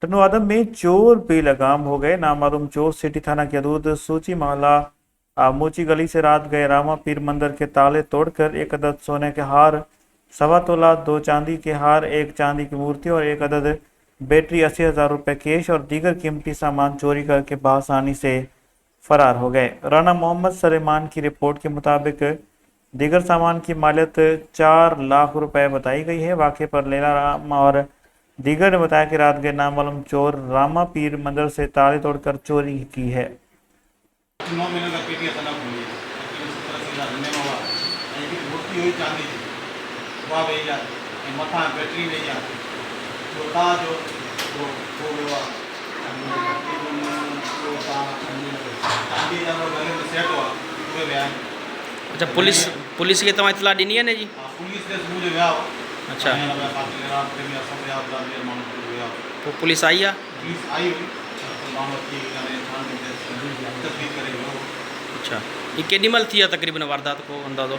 टनवादम में चोर बेलगाम हो गए। नामालूम चोर सिटी थाना की हदूद सूची मोहल्ला मोची गली से रात गए रामा पीर मंदिर के ताले तोड़कर एक अदद सोने के हार, 1.25 तोला, 2 चांदी के हार, 1 चांदी की मूर्ति और 1 अदद बैटरी, 80,000 रुपये कैश और दीगर कीमती सामान चोरी करके बआसानी से फरार हो गए। राना मोहम्मद सलेमान की रिपोर्ट के मुताबिक दीगर सामान की मालियत 4 लाख रुपए बताई गई है। वाक़े पर लैला राम और दीगर ने बताया कि रात गए नामालूम चोर रामा पीर मंदिर से ताले तोड़कर चोरी की है। 9 महीने का पेटी ऐसा ना भूलिए, तकरीबन 70-80 हज़ार में हुआ एक मूर्ति हुई चांदी की वह भी जा मथा बैटरी नहीं जाती जो था जो वो हुआ चांदी जब गले में सेट हुआ पूरे बयान। अच्छा, पुलिस के तव्हां इतला ॾिनी आहे न जी? पुलिस ने मुझे विया अच्छा, तो पुलिस आई आहे? पुलिस आई हुई तस्दीक करे अच्छा, ये केॾी महिल थी आहे तक़रीबन वारदात को अंदाज़ो?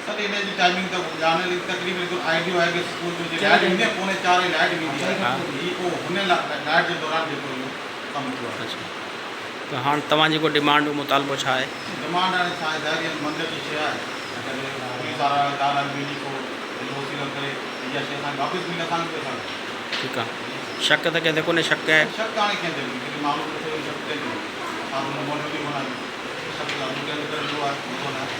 सर इन जी टाइमिंग तो जाने लगी तकरीबन तो आईडी है कि स्कूल जो लाइट इन 3:45 लाइट भी ये को होने लाइट के दौरान जो कम हुआ। अच्छा, तो हाँ तव्हां जेको डिमांड मुतालबो छा आहे? डिमांड हाणे छा आहे दारी मंदिर जी शइ आहे अगरि पुलिस वारा दादा मिली को वसीलो करे इहा शइ असांखे वापसि मिले असांखे पैसा। ठीकु आहे, शक त कंहिंते कोन्हे? शक आहे? शक हाणे कंहिंते बि माण्हू ॾिठो शक कंदो माण्हू मौजूदगी होना शक कंहिंजे करे जो आहे कोन आहे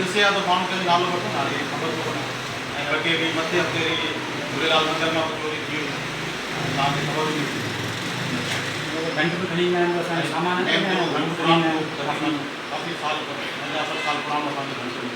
ॾिसे आहे त माण्हू कंहिंजो नालो वठो हाणे ख़बर थो पए ऐं बल्कि बि मथे हफ़्ते झूलेलाल मंदर मां चोरी थी हुई तव्हांखे ख़बर हुई बैंक में खड़ी सामान काफ़ी साल 50-60 साल पुरानो असांजो घंटो